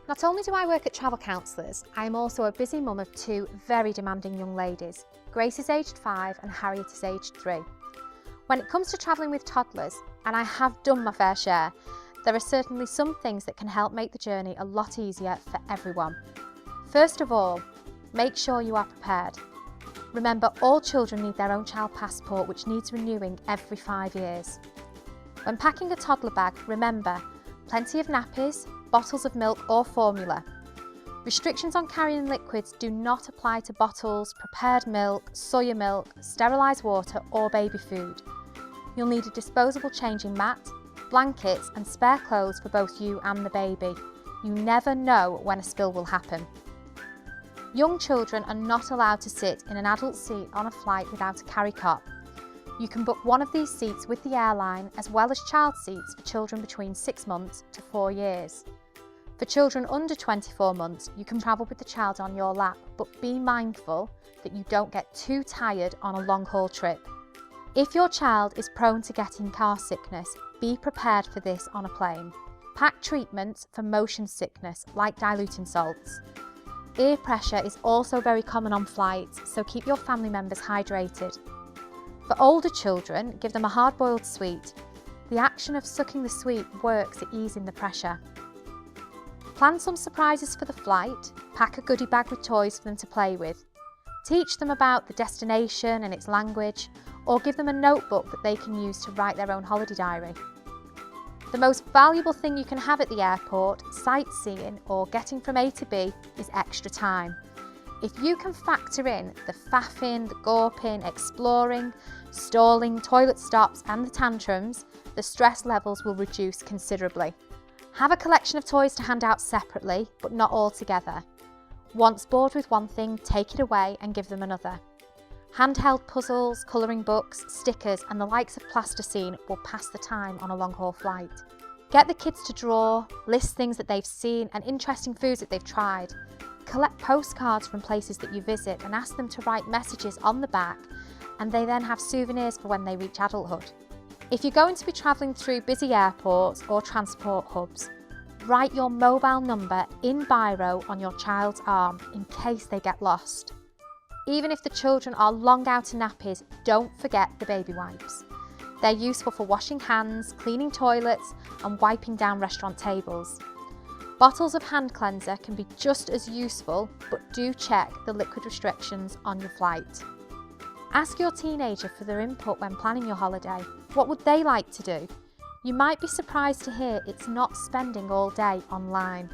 Not only do I work at Travel Counsellors, I am also a busy mum of two very demanding young ladies. Grace is aged 5 and Harriet is aged 3. When it comes to travelling with toddlers, and I have done my fair share, there are certainly some things that can help make the journey a lot easier for everyone. First of all, make sure you are prepared. Remember, all children need their own child passport, which needs renewing every 5 years. When packing a toddler bag, remember, plenty of nappies, bottles of milk or formula. Restrictions on carrying liquids do not apply to bottles, prepared milk, soya milk, sterilised water or baby food. You'll need a disposable changing mat, blankets and spare clothes for both you and the baby. You never know when a spill will happen. Young children are not allowed to sit in an adult seat on a flight without a carry cot. You can book one of these seats with the airline, as well as child seats for children between 6 months to 4 years. For children under 24 months, you can travel with the child on your lap, but be mindful that you don't get too tired on a long-haul trip. If your child is prone to getting car sickness, be prepared for this on a plane. Pack treatments for motion sickness, like diluting salts. Ear pressure is also very common on flights, so keep your family members hydrated. For older children, give them a hard-boiled sweet. The action of sucking the sweet works at easing the pressure. Plan some surprises for the flight, pack a goodie bag with toys for them to play with. Teach them about the destination and its language, or give them a notebook that they can use to write their own holiday diary. The most valuable thing you can have at the airport, sightseeing or getting from A to B, is extra time. If you can factor in the faffing, the gawping, exploring, stalling, toilet stops and the tantrums, the stress levels will reduce considerably. Have a collection of toys to hand out separately, but not all together. Once bored with one thing, take it away and give them another. Handheld puzzles, colouring books, stickers and the likes of plasticine will pass the time on a long-haul flight. Get the kids to draw, list things that they've seen and interesting foods that they've tried. Collect postcards from places that you visit and ask them to write messages on the back, and they then have souvenirs for when they reach adulthood. If you're going to be travelling through busy airports or transport hubs, write your mobile number in biro on your child's arm in case they get lost. Even if the children are long out of nappies, don't forget the baby wipes. They're useful for washing hands, cleaning toilets and wiping down restaurant tables. Bottles of hand cleanser can be just as useful, but do check the liquid restrictions on your flight. Ask your teenager for their input when planning your holiday. What would they like to do? You might be surprised to hear it's not spending all day online.